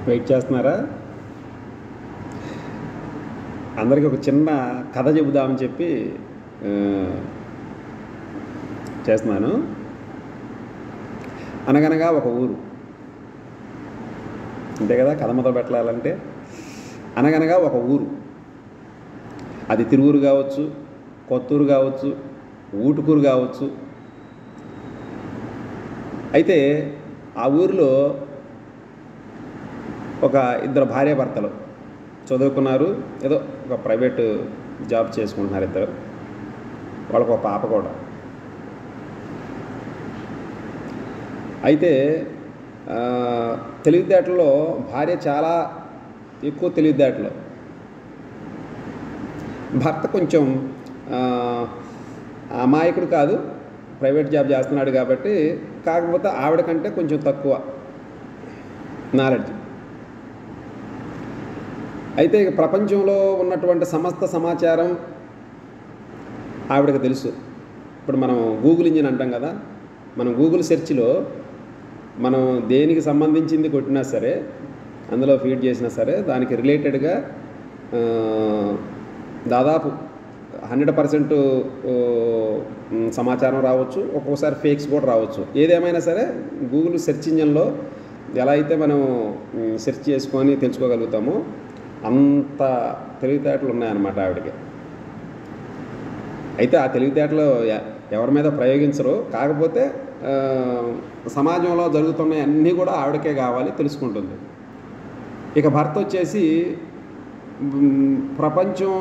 Wait చేస్తున్నారా? అందరికీ ఒక చిన్న కథ చెబుదామని చెప్పి చేస్తున్నాను. అనగనగా ఒక ఊరు, అంతే కదా కథ మొదలు పెట్టాలంటే. అనగనగా ఒక ఊరు, అది తిరువూరు కావచ్చు, కొత్తూరు కావచ్చు, ఊటుకూరు కావచ్చు. అయితే ఆ ఊరిలో ఒక ఇద్దరు భార్యాభర్తలు చదువుకున్నారు, ఏదో ఒక ప్రైవేటు జాబ్ చేసుకుంటున్నారు ఇద్దరు. వాళ్ళకు ఒక పాప కూడా. అయితే తెలివితేటల్లో భార్య చాలా ఎక్కువ తెలివితేటలు, భర్త కొంచెం అమాయకుడు కాదు, ప్రైవేట్ జాబ్ చేస్తున్నాడు కాబట్టి. కాకపోతే ఆవిడ కంటే కొంచెం తక్కువ నాలెడ్జ్. అయితే ప్రపంచంలో ఉన్నటువంటి సమస్త సమాచారం ఆవిడకి తెలుసు. ఇప్పుడు మనం గూగుల్ ఇంజిన్ అంటాం కదా, మనం గూగుల్ సెర్చ్లో మనం దేనికి సంబంధించింది కొట్టినా సరే, అందులో ఫీడ్ చేసినా సరే, దానికి రిలేటెడ్గా దాదాపు 100% సమాచారం రావచ్చు, ఒక్కొక్కసారి ఫేక్స్ కూడా రావచ్చు. ఏదేమైనా సరే గూగుల్ సెర్చ్ ఇంజిన్లో ఎలా అయితే మనం సెర్చ్ చేసుకొని తెలుసుకోగలుగుతామో అంత తెలివితేటలు ఉన్నాయన్నమాట ఆవిడకి. అయితే ఆ తెలివితేటలు ఎవరి మీద ప్రయోగించరు, కాకపోతే సమాజంలో జరుగుతున్న అన్నీ కూడా ఆవిడకే కావాలి, తెలుసుకుంటుంది. ఇక భర్త వచ్చేసి ప్రపంచం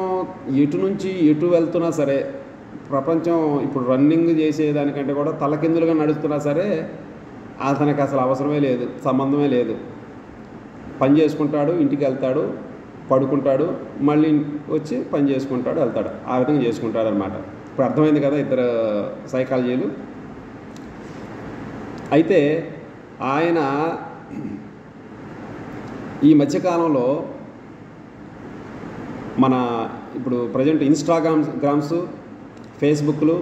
ఎటు నుంచి ఎటు వెళ్తున్నా సరే, ప్రపంచం ఇప్పుడు రన్నింగ్ చేసేదానికంటే కూడా తలకిందులుగా నడుస్తున్నా సరే అతనికి అసలు అవసరమే లేదు, సంబంధమే లేదు. పని చేసుకుంటాడు, ఇంటికి వెళ్తాడు, పడుకుంటాడు, మళ్ళీ వచ్చి పని చేసుకుంటాడు, వెళ్తాడు. ఆ విధంగా చేసుకుంటాడు అనమాట. ఇప్పుడు అర్థమైంది కదా ఇద్దరు సైకాలజీలు. అయితే ఆయన ఈ మధ్యకాలంలో మన ఇప్పుడు ప్రజెంట్ ఇన్స్టాగ్రామ్స్, ఫేస్బుక్లు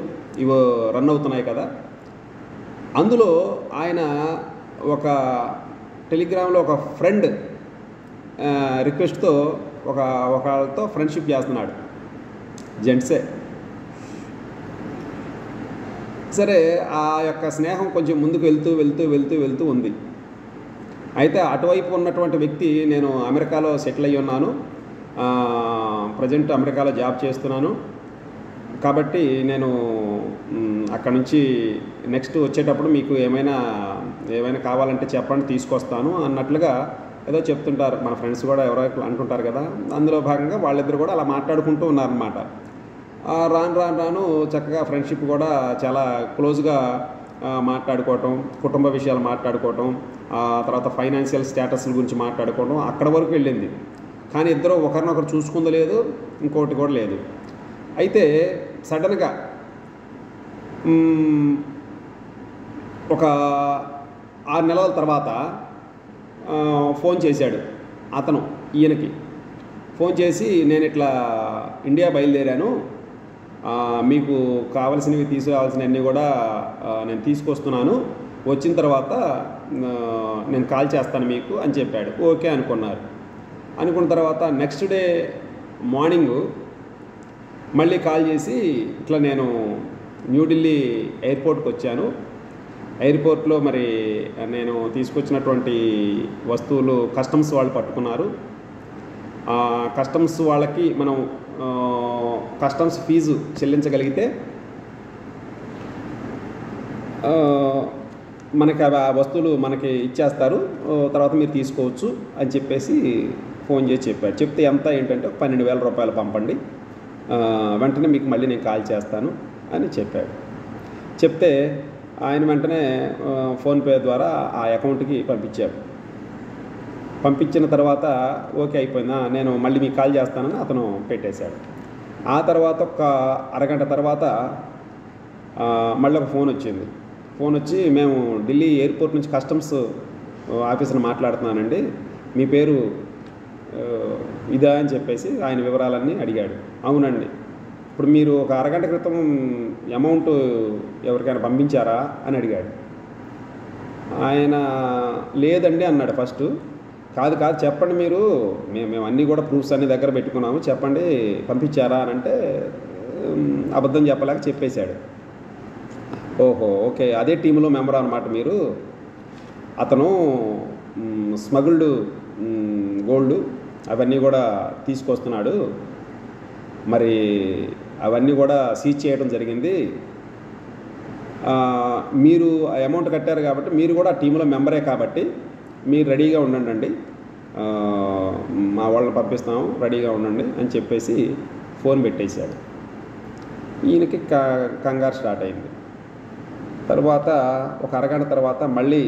ఇవో రన్ అవుతున్నాయి కదా. అందులో ఆయన ఒక టెలిగ్రామ్లో ఒక ఫ్రెండ్ రిక్వెస్ట్తో ఒకళ్ళతో ఫ్రెండ్షిప్ చేస్తున్నాడు, జెంట్సే. సరే, ఆ యొక్క స్నేహం కొంచెం ముందుకు వెళ్తూ ఉంది. అయితే అటువైపు ఉన్నటువంటి వ్యక్తి, నేను అమెరికాలో సెటిల్ అయ్యి ఉన్నాను, ప్రజెంట్ అమెరికాలో జాబ్ చేస్తున్నాను, కాబట్టి నేను అక్కడ నుంచి నెక్స్ట్ వచ్చేటప్పుడు మీకు ఏమైనా కావాలంటే చెప్పండి, తీసుకొస్తాను అన్నట్లుగా ఏదో చెప్తుంటారు. మన ఫ్రెండ్స్ కూడా ఎవరో అంటుంటారు కదా. అందులో భాగంగా వాళ్ళిద్దరు కూడా అలా మాట్లాడుకుంటూ ఉన్నారన్నమాట. రాను చక్కగా ఫ్రెండ్షిప్ కూడా చాలా క్లోజ్గా మాట్లాడుకోవటం, కుటుంబ విషయాలు మాట్లాడుకోవటం, తర్వాత ఫైనాన్షియల్ స్టేటస్ల గురించి మాట్లాడుకోవడం, అక్కడ వరకు వెళ్ళింది. కానీ ఇద్దరు ఒకరినొకరు చూసుకుంది లేదు, ఇంకోటి కూడా లేదు. అయితే సడన్గా ఒక 6 నెలల తర్వాత ఫోన్ చేశాడు అతను ఈయనకి. ఫోన్ చేసి, నేను ఇట్లా ఇండియా బయలుదేరాను, మీకు కావాల్సినవి తీసుకురావాల్సినవన్నీ కూడా నేను తీసుకొస్తున్నాను, వచ్చిన తర్వాత నేను కాల్ చేస్తాను మీకు అని చెప్పాడు. ఓకే అనుకున్నారు. అనుకున్న తర్వాత నెక్స్ట్ డే మార్నింగు మళ్ళీ కాల్ చేసి, ఇట్లా నేను న్యూఢిల్లీ ఎయిర్పోర్ట్కి వచ్చాను, ఎయిర్పోర్ట్లో మరి నేను తీసుకొచ్చినటువంటి వస్తువులు కస్టమ్స్ వాళ్ళు పట్టుకున్నారు. కస్టమ్స్ వాళ్ళకి మనం కస్టమ్స్ ఫీజు చెల్లించగలిగితే మనకి ఆ వస్తువులు మనకి ఇచ్చేస్తారు, తర్వాత మీరు తీసుకోవచ్చు అని చెప్పేసి ఫోన్ చేసి చెప్పాడు. చెప్తే ఎంత ఏంటంటే 12,000 రూపాయలు పంపండి, వెంటనే మీకు మళ్ళీ నేను కాల్ చేస్తాను అని చెప్పాడు. చెప్తే ఆయన వెంటనే ఫోన్పే ద్వారా ఆ అకౌంట్కి పంపించాడు. పంపించిన తర్వాత ఓకే అయిపోయిందా, నేను మళ్ళీ మీకు కాల్ చేస్తానని అతను పెట్టేశాడు. ఆ తర్వాత ఒక అరగంట తర్వాత మళ్ళీ ఒక ఫోన్ వచ్చింది. ఫోన్ వచ్చి, మేము ఢిల్లీ ఎయిర్పోర్ట్ నుంచి కస్టమ్స్ ఆఫీసర్ని మాట్లాడుతున్నానండి, మీ పేరు ఇదా అని చెప్పేసి ఆయన వివరాలన్నీ అడిగాడు. అవునండి, ఇప్పుడు మీరు ఒక అరగంట క్రితం అమౌంట్ ఎవరికైనా పంపించారా అని అడిగాడు. ఆయన లేదండి అన్నాడు ఫస్ట్. కాదు కాదు చెప్పండి మీరు, మేము అన్నీ కూడా ప్రూఫ్స్ అన్ని దగ్గర పెట్టుకున్నాము, చెప్పండి పంపించారా అని అంటే అబద్ధం చెప్పలేక చెప్పేశాడు. ఓహో ఓకే, అదే టీంలో మెంబర్ అనమాట మీరు. అతను స్మగుల్డ్ గోల్డ్ అవన్నీ కూడా తీసుకొస్తున్నాడు, మరి అవన్నీ కూడా సీజ్ చేయడం జరిగింది. మీరు అమౌంట్ కట్టారు కాబట్టి మీరు కూడా ఆ టీంలో మెంబరే కాబట్టి మీరు రెడీగా ఉండండి, మా వాళ్ళని పంపిస్తాము, రెడీగా ఉండండి అని చెప్పేసి ఫోన్ పెట్టేశాడు. ఈయనకి కంగారు స్టార్ట్ అయింది. తర్వాత ఒక అరగంట తర్వాత మళ్ళీ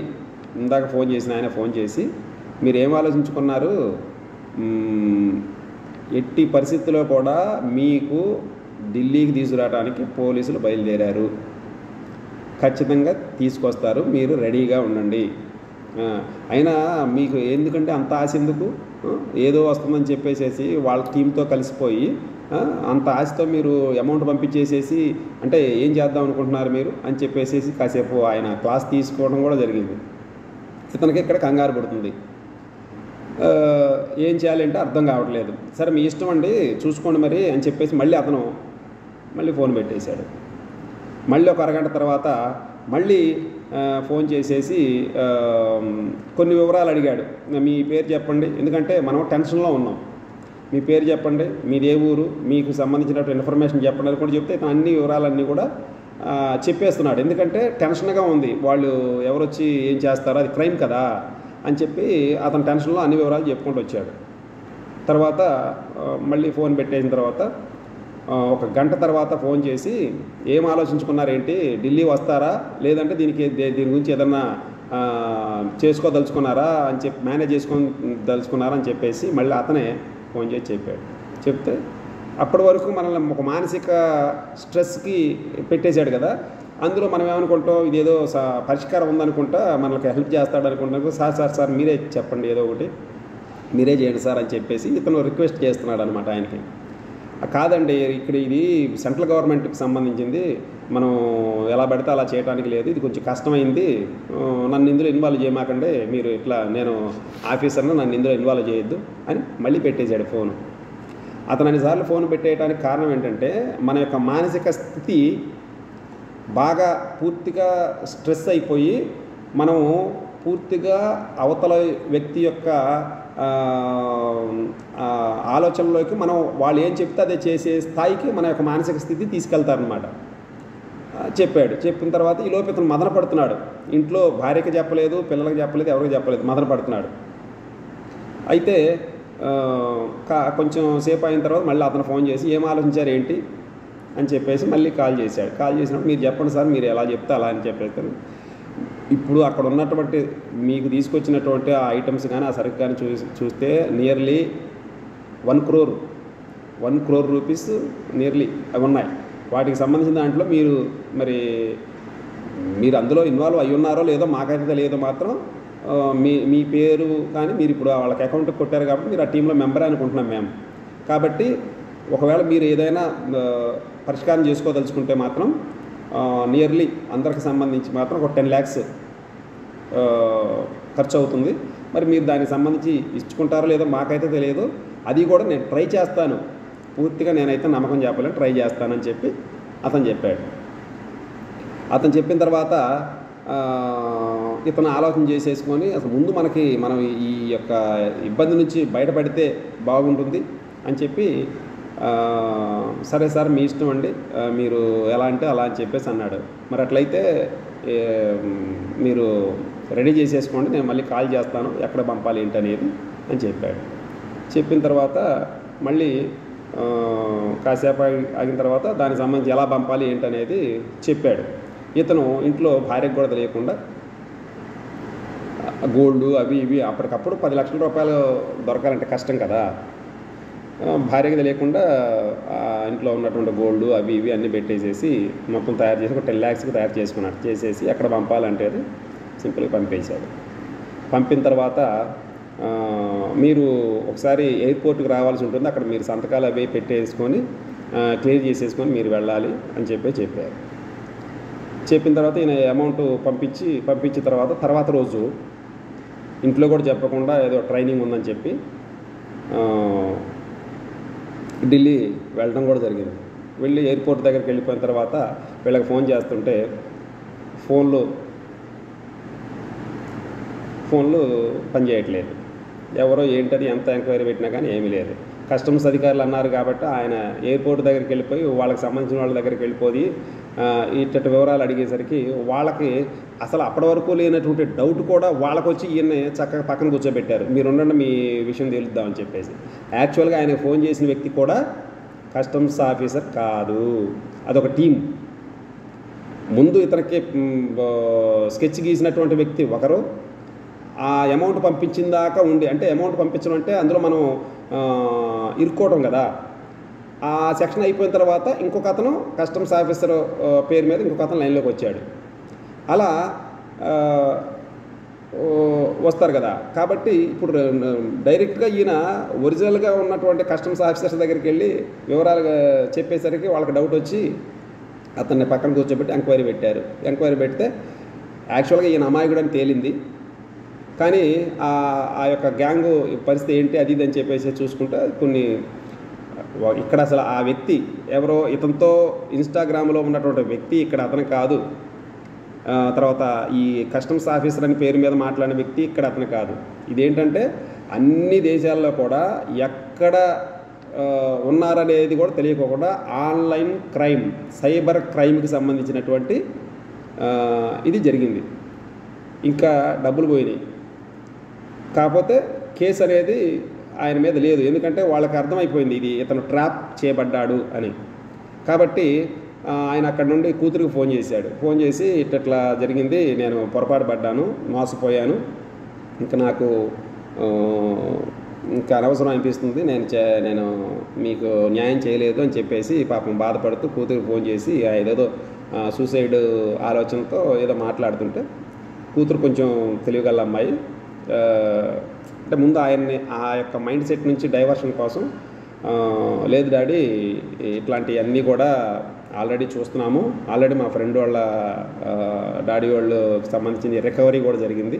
ఇందాక ఫోన్ చేసిన ఆయన ఫోన్ చేసి, మీరు ఏం ఆలోచించుకున్నారు, ఎట్టి పరిస్థితుల్లో కూడా మీకు ఢిల్లీకి తీసుకురావడానికి పోలీసులు బయలుదేరారు, ఖచ్చితంగా తీసుకొస్తారు, మీరు రెడీగా ఉండండి. అయినా మీకు ఎందుకంటే అంత ఆశ ఎందుకు, ఏదో వస్తుందని చెప్పేసేసి వాళ్ళ టీంతో కలిసిపోయి అంత ఆశతో మీరు అమౌంట్ పంపించేసేసి అంటే ఏం చేద్దాం అనుకుంటున్నారు మీరు అని చెప్పేసేసి కాసేపు ఆయన క్లాస్ తీసుకోవడం కూడా జరిగింది. ఇతనికి ఇక్కడ కంగారు పడుతుంది, ఏం చేయాలంటే అర్థం కావట్లేదు. సరే మీ ఇష్టం అండి, చూసుకోండి మరి అని చెప్పేసి మళ్ళీ ఫోన్ పెట్టేశాడు. మళ్ళీ ఒక అరగంట తర్వాత మళ్ళీ ఫోన్ చేసేసి కొన్ని వివరాలు అడిగాడు. మీ పేరు చెప్పండి, ఎందుకంటే మనం టెన్షన్లో ఉన్నాం, మీ పేరు చెప్పండి, మీది ఏ ఊరు, మీకు సంబంధించినటువంటి ఇన్ఫర్మేషన్ చెప్పండి అని కూడా చెప్తే ఇతను అన్ని వివరాలన్నీ కూడా చెప్పేస్తున్నాడు. ఎందుకంటే టెన్షన్గా ఉంది, వాళ్ళు ఎవరొచ్చి ఏం చేస్తారో అది క్రైమ్ కదా అని చెప్పి అతను టెన్షన్లో అన్ని వివరాలు చెప్పుకుంటూ వచ్చాడు. తర్వాత మళ్ళీ ఫోన్ పెట్టేసిన తర్వాత ఒక గంట తర్వాత ఫోన్ చేసి, ఏం ఆలోచించుకున్నారేంటి, ఢిల్లీ వస్తారా లేదంటే దీని గురించి ఏదన్నా చేసుకోదలుచుకున్నారా అని చెప్పి మేనేజ్ దలుచుకున్నారా అని చెప్పేసి మళ్ళీ అతనే ఫోన్ చేసి చెప్పాడు. చెప్తే అప్పటి వరకు మనల్ని ఒక మానసిక స్ట్రెస్కి పెట్టేశాడు కదా, అందులో మనం ఏమనుకుంటాం, ఇదేదో పరిష్కారం ఉందనుకుంటా మనకి హెల్ప్ చేస్తాడు అనుకుంటాం. సార్ మీరే చెప్పండి, ఏదో ఒకటి మీరే చేయండి సార్ అని చెప్పేసి ఇతను రిక్వెస్ట్ చేస్తున్నాడు అనమాట ఆయనకి. కాదండి, ఇక్కడ ఇది సెంట్రల్ గవర్నమెంట్కి సంబంధించింది, మనం ఎలా పడితే అలా చేయడానికి లేదు, ఇది కొంచెం కష్టమైంది, నన్ను ఇందులో ఇన్వాల్వ్ చేయమాకండి, మీరు ఇట్లా నేను ఆఫీసర్ను, నన్ను ఇందులో ఇన్వాల్వ్ చేయొద్దు అని మళ్ళీ పెట్టేశాడు ఫోను. అతను అన్నిసార్లు ఫోన్ పెట్టేయడానికి కారణం ఏంటంటే మన యొక్క మానసిక స్థితి బాగా పూర్తిగా స్ట్రెస్ అయిపోయి మనము పూర్తిగా అవతల వ్యక్తి యొక్క ఆలోచనలోకి మనం వాళ్ళు ఏం చెప్తే అదే చేసే స్థాయికి మన యొక్క మానసిక స్థితి తీసుకెళ్తారనమాట. చెప్పాడు. చెప్పిన తర్వాత ఈ లోపు ఇతను మదన పడుతున్నాడు. ఇంట్లో భార్యకి చెప్పలేదు, పిల్లలకి చెప్పలేదు, ఎవరికి చెప్పలేదు, మదన పడుతున్నాడు. అయితే కొంచెం సేపు అయిన తర్వాత మళ్ళీ అతను ఫోన్ చేసి ఏం ఆలోచించారు ఏంటి అని చెప్పేసి మళ్ళీ కాల్ చేశాడు. కాల్ చేసినప్పుడు మీరు చెప్పండి సార్, మీరు ఎలా చెప్తే అలా అని చెప్పేస్తాను. ఇప్పుడు అక్కడ ఉన్నటువంటి మీకు తీసుకొచ్చినటువంటి ఆ ఐటమ్స్ కానీ ఆ సరుకు కానీ చూస్తే నియర్లీ 1 crore రూపీస్ నియర్లీ అవి ఉన్నాయి. వాటికి సంబంధించిన దాంట్లో మీరు అందులో ఇన్వాల్వ్ అయ్యి ఉన్నారో లేదో మాకైతే తెలియదో మాత్రం మీ పేరు కానీ మీరు ఇప్పుడు వాళ్ళకి అకౌంట్కి కొట్టారు కాబట్టి మీరు ఆ టీంలో మెంబర్ అనుకుంటున్నాం మేము. కాబట్టి ఒకవేళ మీరు ఏదైనా పరిష్కారం చేసుకోదలుచుకుంటే మాత్రం నియర్లీ అందరికి సంబంధించి మాత్రం ఒక 10 lakhs ఖర్చు అవుతుంది. మరి మీరు దానికి సంబంధించి ఇచ్చుకుంటారో లేదో మాకైతే తెలియదు, అది కూడా నేను ట్రై చేస్తాను, పూర్తిగా నేనైతే నమ్మకం చెప్పలేను, ట్రై చేస్తానని చెప్పి అతను చెప్పాడు. అతను చెప్పిన తర్వాత ఇతను ఆలోచన చేసేసుకొని అసలు ముందు మనం ఈ యొక్క ఇబ్బంది నుంచి బయటపడితే బాగుంటుంది అని చెప్పి సరే సార్ మీ ఇష్టం అండి, మీరు ఎలా అంటే అలా అని చెప్పేసి అన్నాడు. మరి అట్లయితే మీరు రెడీ చేసేసుకోండి, నేను మళ్ళీ కాల్ చేస్తాను ఎక్కడ పంపాలి ఏంటి అనేది అని చెప్పాడు. చెప్పిన తర్వాత మళ్ళీ కాసేపు ఆగిన తర్వాత దానికి సంబంధించి ఎలా పంపాలి ఏంటనేది చెప్పాడు. ఇతను ఇంట్లో భార్యకు కూడా తెలియకుండా గోల్డ్ అవి ఇవి అప్పటికప్పుడు 10 లక్షల రూపాయలు దొరకాలంటే కష్టం కదా, భార్యకి తెలియకుండా ఇంట్లో ఉన్నటువంటి గోల్డ్ అవి ఇవి అన్నీ పెట్టేసేసి మొత్తం తయారు చేసి ఒక 10 lakhsకి తయారు చేసుకున్నాడు. చేసేసి ఎక్కడ పంపాలంటే అది సింపుల్గా పంపేశాడు. పంపిన తర్వాత మీరు ఒకసారి ఎయిర్పోర్ట్కి రావాల్సి ఉంటుంది, అక్కడ మీరు సంతకాలు అవి పెట్టేసుకొని క్లియర్ చేసేసుకొని మీరు వెళ్ళాలి అని చెప్పారు. చెప్పిన తర్వాత ఈయన అమౌంట్ పంపించిన తర్వాత రోజు ఇంట్లో కూడా చెప్పకుండా ఏదో ట్రైనింగ్ ఉందని చెప్పి ఢిల్లీ వెళ్ళడం కూడా జరిగింది. వెళ్ళి ఎయిర్పోర్ట్ దగ్గరికి వెళ్ళిపోయిన తర్వాత వీళ్ళకి ఫోన్ చేస్తుంటే ఫోన్లు పనిచేయట్లేదు. ఎవరో ఏంటది ఎంత ఎంక్వైరీ పెట్టినా కానీ ఏమీ లేదు. కస్టమ్స్ అధికారులు అన్నారు కాబట్టి ఆయన ఎయిర్పోర్ట్ దగ్గరికి వెళ్ళిపోయి వాళ్ళకి సంబంధించిన వాళ్ళ దగ్గరికి వెళ్ళిపోయి ఇట్టటి వివరాలు అడిగేసరికి వాళ్ళకి అసలు అప్పటి వరకు లేనటువంటి డౌట్ కూడా వాళ్ళకు వచ్చి ఈయన్ని చక్కగా పక్కన కూర్చోబెట్టారు. మీరు ఉండండి, మీ విషయం తెలుద్దామని చెప్పేసి. యాక్చువల్గా ఆయనకు ఫోన్ చేసిన వ్యక్తి కూడా కస్టమ్స్ ఆఫీసర్ కాదు, అదొక టీం. ముందు ఇతనికి స్కెచ్ గీసినటువంటి వ్యక్తి ఒకరు, ఆ అమౌంట్ పంపించిన దాకా ఉండి, అంటే అమౌంట్ పంపించడం అంటే అందులో మనం ఇరుక్కోవడం కదా. ఆ సెక్షన్ అయిపోయిన తర్వాత ఇంకొక అతను కస్టమ్స్ ఆఫీసర్ పేరు మీద ఇంకొక అతను లైన్లోకి వచ్చాడు. అలా వస్తారు కదా. కాబట్టి ఇప్పుడు డైరెక్ట్గా ఈయన ఒరిజినల్గా ఉన్నటువంటి కస్టమ్స్ ఆఫీసర్స్ దగ్గరికి వెళ్ళి వివరాలు చెప్పేసరికి వాళ్ళకి డౌట్ వచ్చి అతన్ని పక్కన కూర్చోబెట్టి ఎంక్వైరీ పెట్టారు. ఎంక్వైరీ పెడితే యాక్చువల్గా ఈయన అమాయకుడని తేలింది. కానీ ఆ యొక్క గ్యాంగు పరిస్థితి ఏంటి అది ఇది అని చెప్పేసి చూసుకుంటే కొన్ని ఇక్కడ అసలు ఆ వ్యక్తి ఎవరో, ఇతనితో ఇన్స్టాగ్రామ్లో ఉన్నటువంటి వ్యక్తి ఇక్కడ అతను కాదు. తర్వాత ఈ కస్టమ్స్ ఆఫీసర్ అని పేరు మీద మాట్లాడిన వ్యక్తి ఇక్కడ అతను కాదు. ఇదేంటంటే అన్ని దేశాల్లో కూడా ఎక్కడ ఉన్నారనేది కూడా తెలియకోకుండా ఆన్లైన్ క్రైమ్, సైబర్ క్రైమ్కి సంబంధించినటువంటి ఇది జరిగింది. ఇంకా డబ్బులు పోయినాయి. కాకపోతే కేసు అనేది ఆయన మీద లేదు. ఎందుకంటే వాళ్ళకి అర్థమైపోయింది ఇది ఇతను ట్రాప్ చేయబడ్డాడు అని. కాబట్టి ఆయన అక్కడ నుండి కూతురికి ఫోన్ చేశాడు. ఫోన్ చేసి ఇట్లా జరిగింది, నేను పొరపాటు పడ్డాను, మోసపోయాను, ఇంకా నాకు ఇంకా అనవసరం అనిపిస్తుంది, నేను మీకు న్యాయం చేయలేదు అని చెప్పేసి పాపం బాధపడుతూ కూతురికి ఫోన్ చేసి ఏదేదో సూసైడ్ ఆలోచనతో ఏదో మాట్లాడుతుంటే కూతురు కొంచెం తెలివిగల అమ్మాయి, అంటే ముందు ఆయన్ని ఆ యొక్క మైండ్ సెట్ నుంచి డైవర్షన్ కోసం, లేదు డాడీ ఇట్లాంటివన్నీ కూడా ఆల్రెడీ చూస్తున్నాము, ఆల్రెడీ మా ఫ్రెండ్ వాళ్ళ డాడీ వాళ్ళకి సంబంధించిన రికవరీ కూడా జరిగింది.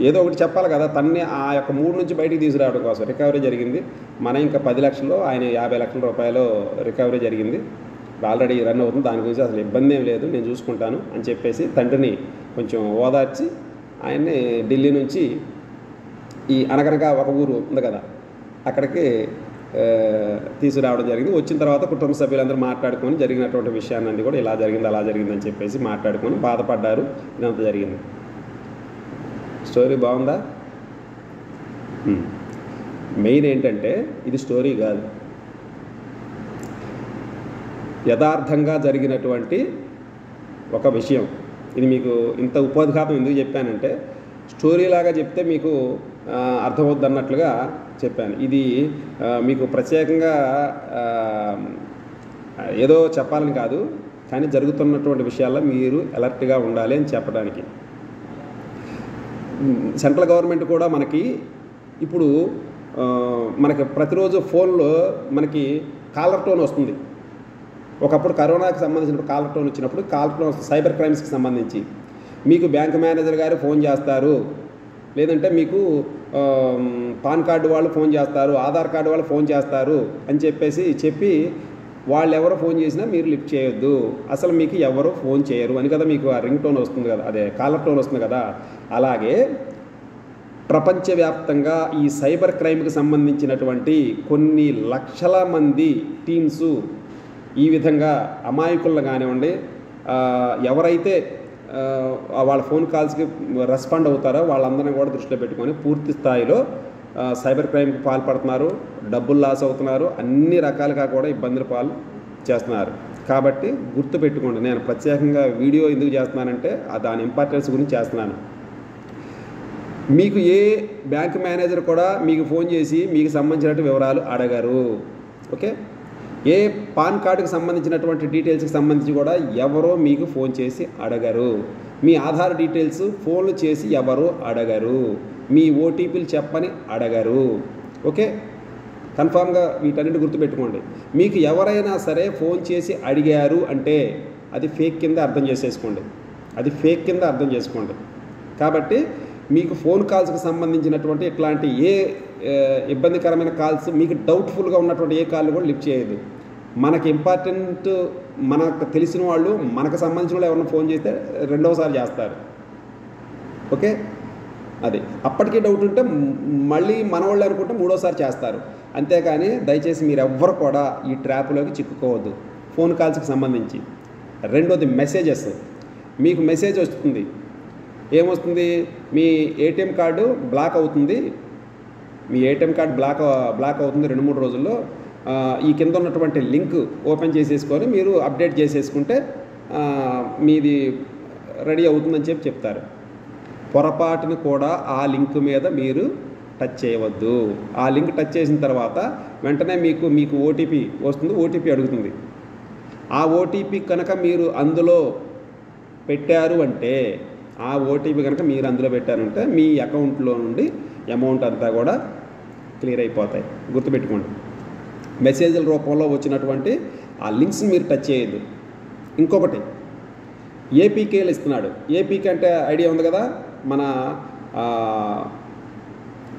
ఏదో ఒకటి చెప్పాలి కదా, తన్ని ఆ యొక్క మూడు నుంచి బయటికి తీసుకురావడం కోసం రికవరీ జరిగింది. మన ఇంకా 10 లక్షలు, ఆయన 50 లక్షల రూపాయలు రికవరీ జరిగింది, ఆల్రెడీ రన్ అవుతుంది, దాని గురించి అసలు ఇబ్బంది ఏం లేదు, నేను చూసుకుంటాను అని చెప్పేసి తండ్రిని కొంచెం ఓదార్చి ఆయన్ని ఢిల్లీ నుంచి ఈ అనగనగా ఒక ఊరు ఉంది కదా అక్కడికి తీసుకురావడం జరిగింది. వచ్చిన తర్వాత కుటుంబ సభ్యులందరూ మాట్లాడుకొని జరిగినటువంటి విషయాన్ని కూడా ఇలా జరిగింది అలా జరిగిందని చెప్పేసి మాట్లాడుకొని బాధపడ్డారు. ఇదంతా జరిగింది. స్టోరీ బాగుందా? మెయిన్ ఏంటంటే ఇది స్టోరీ కాదు, యథార్థంగా జరిగినటువంటి ఒక విషయం. ఇది మీకు ఇంత ఉపోద్ఘాతం ఎందుకు చెప్పానంటే స్టోరీలాగా చెప్తే మీకు అర్థమవుద్ది అన్నట్లుగా చెప్పాను. ఇది మీకు ప్రత్యేకంగా ఏదో చెప్పాలని కాదు, కానీ జరుగుతున్నటువంటి విషయాల్లో మీరు అలర్ట్గా ఉండాలి అని చెప్పడానికి. సెంట్రల్ గవర్నమెంట్ కూడా మనకి ఇప్పుడు మనకి ప్రతిరోజు ఫోన్లో మనకి కాలర్ టోన్ వస్తుంది. ఒకప్పుడు కరోనాకి సంబంధించిన కాలర్ టోన్ వచ్చినప్పుడు కాలర్ టోన్ సైబర్ క్రైమ్స్కి సంబంధించి మీకు బ్యాంక్ మేనేజర్ గారు ఫోన్ చేస్తారు, లేదంటే మీకు పాన్ కార్డు వాళ్ళు ఫోన్ చేస్తారు, ఆధార్ కార్డు వాళ్ళు ఫోన్ చేస్తారు అని చెప్పి వాళ్ళు ఎవరో ఫోన్ చేసినా మీరు లిఫ్ట్ చేయొద్దు, అసలు మీకు ఎవరో ఫోన్ చేయరు అని కదా మీకు ఆ రింగ్ టోన్ వస్తుంది కదా, అదే కాలర్ టోన్ వస్తుంది కదా. అలాగే ప్రపంచవ్యాప్తంగా ఈ సైబర్ క్రైమ్కి సంబంధించినటువంటి కొన్ని లక్షల మంది టీమ్స్ ఈ విధంగా అమాయకులను కానివ్వండి, ఎవరైతే వాళ్ళ ఫోన్ కాల్స్కి రెస్పాండ్ అవుతారో వాళ్ళందరినీ కూడా దృష్టిలో పెట్టుకొని పూర్తి స్థాయిలో సైబర్ క్రైమ్కి పాల్పడుతున్నారు, డబ్బులు లాస్ అవుతున్నారు, అన్ని రకాలుగా కూడా ఇబ్బందులు పాలు చేస్తున్నారు. కాబట్టి గుర్తుపెట్టుకోండి, నేను ప్రత్యేకంగా వీడియో ఎందుకు చేస్తున్నానంటే దాని ఇంపార్టెన్స్ గురించి చేస్తున్నాను. మీకు ఏ బ్యాంక్ మేనేజర్ కూడా మీకు ఫోన్ చేసి మీకు సంబంధించినటువంటి వివరాలు అడగరు. ఓకే, ఏ పాన్ కార్డుకి సంబంధించినటువంటి డీటెయిల్స్కి సంబంధించి కూడా ఎవరో మీకు ఫోన్ చేసి అడగరు. మీ ఆధార్ డీటెయిల్స్ ఫోన్లు చేసి ఎవరు అడగరు, మీ ఓటీపీలు చెప్పని అడగరు. ఓకే, కన్ఫామ్గా వీటన్నిటి గుర్తుపెట్టుకోండి. మీకు ఎవరైనా సరే ఫోన్ చేసి అడిగారు అంటే అది ఫేక్ కింద అర్థం చేసేసుకోండి, అది ఫేక్ కింద అర్థం చేసుకోండి. కాబట్టి మీకు ఫోన్ కాల్స్కి సంబంధించినటువంటి ఇట్లాంటి ఇబ్బందికరమైన కాల్స్, మీకు డౌట్ఫుల్గా ఉన్నటువంటి ఏ కాల్ కూడా లిఫ్ట్ చేయదు. మనకి ఇంపార్టెంట్, మనకు తెలిసిన వాళ్ళు, మనకు సంబంధించిన వాళ్ళు ఎవరైనా ఫోన్ చేస్తే రెండవసారి చేస్తారు. ఓకే, అది అప్పటికీ డౌట్ ఉంటే మళ్ళీ మన వాళ్ళు అనుకుంటే మూడోసారి చేస్తారు. అంతేకాని దయచేసి మీరు ఎవ్వరు కూడా ఈ ట్రాప్లోకి చిక్కుకోవద్దు ఫోన్ కాల్స్కి సంబంధించి. రెండోది మెసేజెస్. మీకు మెసేజ్ వస్తుంది, ఏమొస్తుంది, మీ ఏటీఎం కార్డు బ్లాక్ అవుతుంది, మీ ఏటీఎం కార్డు బ్లాక్ అవుతుంది 2-3 రోజుల్లో, ఈ కింద ఉన్నటువంటి లింక్ ఓపెన్ చేసేసుకొని మీరు అప్డేట్ చేసేసుకుంటే మీది రెడీ అవుతుందని చెప్తారు. పొరపాటును కూడా ఆ లింక్ మీద మీరు టచ్ చేయవద్దు. ఆ లింక్ టచ్ చేసిన తర్వాత వెంటనే మీకు ఓటీపీ వస్తుంది, ఓటీపీ అడుగుతుంది. ఆ ఓటీపీ కనుక మీరు అందులో పెట్టారు అంటే, ఆ ఓటీపీ కనుక మీరు అందులో పెట్టారంటే మీ అకౌంట్లో నుండి అమౌంట్ అంతా కూడా క్లియర్ అయిపోతాయి. గుర్తుపెట్టుకోండి, మెసేజ్ల రూపంలో వచ్చినటువంటి ఆ లింక్స్ని మీరు టచ్ చేయొద్దు. ఇంకొకటి, ఏపీకేలు ఇస్తున్నాడు. ఏపీకే అంటే ఐడియా ఉంది కదా, మన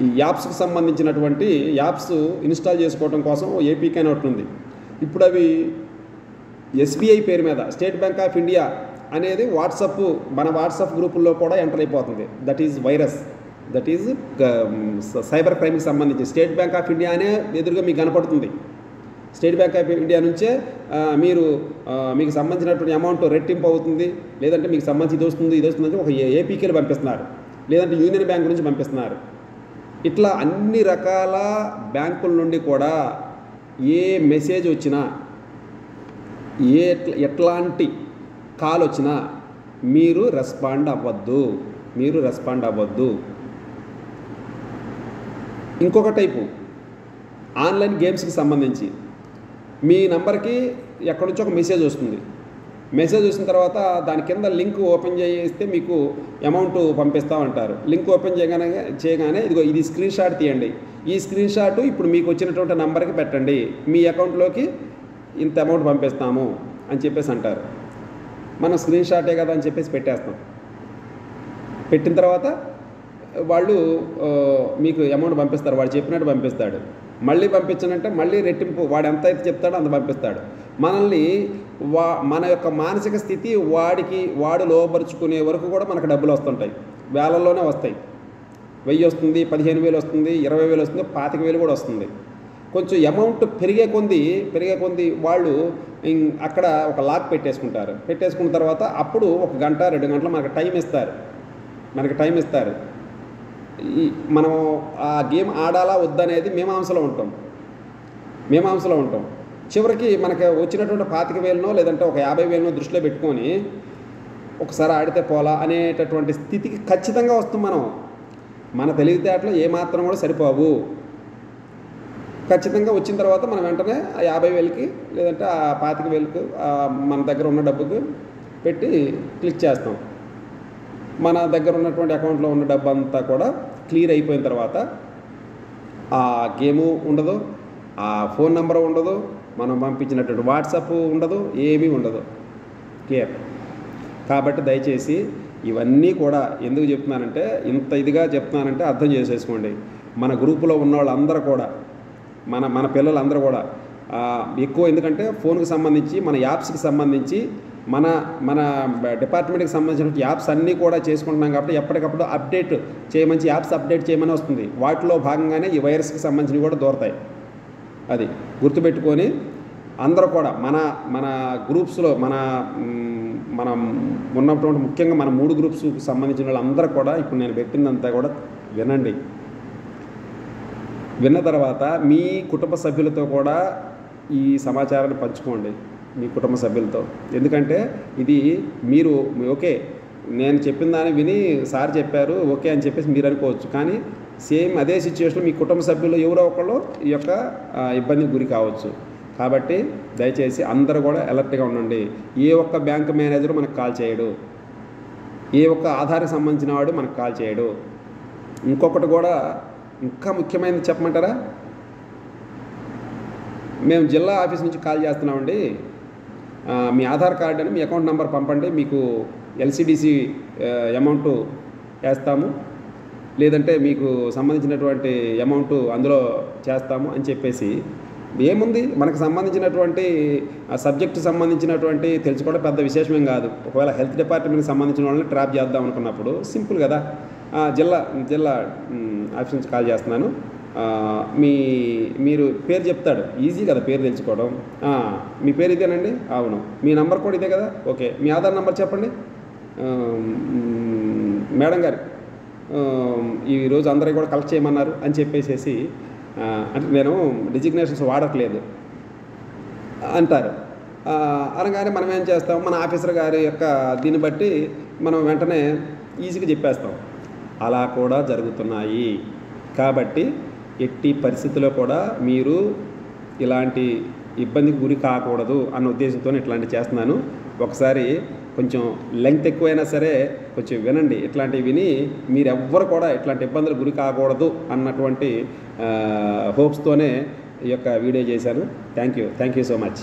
ఈ యాప్స్కి సంబంధించినటువంటి యాప్స్ ఇన్స్టాల్ చేసుకోవడం కోసం ఏపీకే అని ఒకటి ఉంది. ఇప్పుడు అవి ఎస్బీఐ పేరు మీద స్టేట్ బ్యాంక్ ఆఫ్ ఇండియా అనేది మన వాట్సాప్ గ్రూపుల్లో కూడా ఎంటర్ అయిపోతుంది. That is virus, that is cyber క్రైమ్కి సంబంధించి. స్టేట్ బ్యాంక్ ఆఫ్ ఇండియా అనే ఎదురుగా మీకు కనపడుతుంది. స్టేట్ బ్యాంక్ ఆఫ్ ఇండియా నుంచే మీకు సంబంధించినటువంటి అమౌంట్ రెట్టింపు అవుతుంది, లేదంటే మీకు సంబంధించి ఇది వస్తుంది ఒక ఏపీకేలు పంపిస్తున్నారు, లేదంటే యూనియన్ బ్యాంక్ నుంచి పంపిస్తున్నారు. ఇట్లా అన్ని రకాల బ్యాంకుల నుండి కూడా ఏ మెసేజ్ వచ్చినా, ఎట్లాంటి కాల్ వచ్చినా మీరు రెస్పాండ్ అవ్వద్దు. ఇంకొక టైపు, ఆన్లైన్ గేమ్స్కి సంబంధించి మీ నంబర్కి ఎక్కడి నుంచో ఒక మెసేజ్ వస్తుంది. మెసేజ్ వచ్చిన తర్వాత దాని కింద లింక్ ఓపెన్ చేస్తే మీకు అమౌంట్ పంపిస్తామంటారు. లింక్ ఓపెన్ చేయగానే ఇదిగో ఇది స్క్రీన్ షాట్ తీయండి, ఈ స్క్రీన్ షాట్ ఇప్పుడు మీకు వచ్చినటువంటి నంబర్కి పెట్టండి, మీ అకౌంట్లోకి ఇంత అమౌంట్ పంపిస్తాము అని చెప్పేసి అంటారు. మనం స్క్రీన్ షాటే కదా అని చెప్పేసి పెట్టేస్తాం. పెట్టిన తర్వాత వాళ్ళు మీకు అమౌంట్ పంపిస్తారు, వాడు చెప్పినట్టు పంపిస్తాడు. మళ్ళీ పంపించనంటే మళ్ళీ రెట్టింపు, వాడు ఎంత అయితే చెప్తాడో అంత పంపిస్తాడు. మనల్ని మన యొక్క మానసిక స్థితి వాడు లోపరుచుకునే వరకు కూడా మనకు డబ్బులు వస్తుంటాయి, వేలల్లోనే వస్తాయి. 1000 వస్తుంది, 15,000 వస్తుంది, 20,000 వస్తుంది, 25,000 కూడా వస్తుంది. కొంచెం అమౌంట్ పెరిగే కొద్దీ వాళ్ళు అక్కడ ఒక లాక్ పెట్టేసుకున్న తర్వాత అప్పుడు 1 గంట 2 గంటలు మనకు టైం ఇస్తారు. మనం ఆ గేమ్ ఆడాలా వద్దనేది మీమాంసలో ఉంటాం. చివరికి మనకు వచ్చినటువంటి 25,000 లేదంటే ఒక 50,000 దృష్టిలో పెట్టుకొని ఒకసారి ఆడితే పోలా అనేటటువంటి స్థితికి ఖచ్చితంగా వస్తాం. మన తెలివితేటలు ఏమాత్రం కూడా సరిపోవు. ఖచ్చితంగా వచ్చిన తర్వాత మనం వెంటనే ఆ 50,000కి లేదంటే ఆ 25,000కి మన దగ్గర ఉన్న డబ్బుకి పెట్టి క్లిక్ చేస్తాం. మన దగ్గర ఉన్నటువంటి అకౌంట్లో ఉన్న డబ్బు అంతా కూడా క్లియర్ అయిపోయిన తర్వాత ఆ గేము ఉండదు, ఆ ఫోన్ నెంబర్ ఉండదు, మనం పంపించినటువంటి వాట్సాప్ ఉండదు, ఏమీ ఉండదు. క్లియర్. కాబట్టి దయచేసి ఇవన్నీ కూడా ఎందుకు చెప్తున్నానంటే, ఇంత ఇదిగా చెప్తున్నానంటే అర్థం చేసేసుకోండి. మన గ్రూపులో ఉన్న వాళ్ళందరూ కూడా, మన పిల్లలందరూ కూడా ఎక్కువ, ఎందుకంటే ఫోన్కి సంబంధించి, మన యాప్స్కి సంబంధించి, మన డిపార్ట్మెంట్కి సంబంధించిన యాప్స్ అన్నీ కూడా చేసుకుంటున్నాం. కాబట్టి ఎప్పటికప్పుడు యాప్స్ అప్డేట్ చేయమని వస్తుంది. వాటిలో భాగంగానే ఈ వైరస్కి సంబంధించినవి కూడా దొరుకుతాయి. అది గుర్తుపెట్టుకొని అందరూ కూడా మన గ్రూప్స్లో మనం ఉన్నటువంటి ముఖ్యంగా మన 3 గ్రూప్స్కి సంబంధించిన వాళ్ళందరూ కూడా ఇప్పుడు నేను పెట్టిందంతా కూడా వినండి. విన్న తర్వాత మీ కుటుంబ సభ్యులతో కూడా ఈ సమాచారాన్ని పంచుకోండి, మీ కుటుంబ సభ్యులతో. ఎందుకంటే ఇది మీరు ఓకే, నేను చెప్పిన దాన్ని విని సార్ చెప్పారు ఓకే అని చెప్పేసి మీరు అనుకోవచ్చు, కానీ సేమ్ అదే సిచ్యువేషన్లో మీ కుటుంబ సభ్యులు ఎవరో ఒకళ్ళు ఈ యొక్క ఇబ్బందికి గురి కావచ్చు. కాబట్టి దయచేసి అందరూ కూడా అలర్ట్గా ఉండండి. ఏ ఒక్క బ్యాంక్ మేనేజరు మనకు కాల్ చేయడు, ఏ ఒక్క ఆధార్కి సంబంధించిన వాడు మనకు కాల్ చేయడు. ఇంకొకటి కూడా ఇంకా ముఖ్యమైనది చెప్పమంటారా, మేము జిల్లా ఆఫీస్ నుంచి కాల్ చేస్తున్నామండి, మీ ఆధార్ కార్డు అని మీ అకౌంట్ నెంబర్ పంపండి, మీకు ఎల్సిడిసి అమౌంట్ వేస్తాము, లేదంటే మీకు సంబంధించినటువంటి అమౌంట్ అందులో చేస్తాము అని చెప్పేసి ఏముంది, మనకు సంబంధించినటువంటి ఆ సబ్జెక్టు సంబంధించినటువంటి తెలుసుకోవడం పెద్ద విశేషమేం కాదు. ఒకవేళ హెల్త్ డిపార్ట్మెంట్కి సంబంధించిన వాళ్ళని ట్రాప్ చేద్దాం అనుకున్నప్పుడు సింపుల్ కదా. జిల్లా ఆఫీస్ నుంచి కాల్ చేస్తున్నాను, మీరు పేరు చెప్తాడు, ఈజీ కదా పేరు తెలుసుకోవడం. మీ పేరు ఇదేనండి? అవును. మీ నంబర్ కూడా ఇదే కదా? ఓకే. మీ ఆధార్ నెంబర్ చెప్పండి. మేడం గారు ఈరోజు అందరూ కూడా కలెక్ట్ చేయమన్నారు అని చెప్పేసేసి, అంటే నేను డిజిగ్నేషన్స్ వాడట్లేదు అంటారు. అనగానే మనం ఏం చేస్తాం, మన ఆఫీసర్ గారి యొక్క దీన్ని బట్టి మనం వెంటనే ఈజీగా చెప్పేస్తాం. అలా కూడా జరుగుతున్నాయి. కాబట్టి ఎట్టి పరిస్థితుల్లో కూడా మీరు ఇలాంటి ఇబ్బందికి గురి కాకూడదు అన్న ఉద్దేశంతో ఇట్లాంటివి చేస్తున్నాను. ఒకసారి కొంచెం లెంగ్త్ ఎక్కువైనా సరే కొంచెం వినండి. ఇట్లాంటివి విని మీరెవ్వరు కూడా ఇట్లాంటి ఇబ్బందులకు గురి కాకూడదు అన్నటువంటి హోప్స్తోనే ఈ యొక్క వీడియో చేశాను. Thank you so much.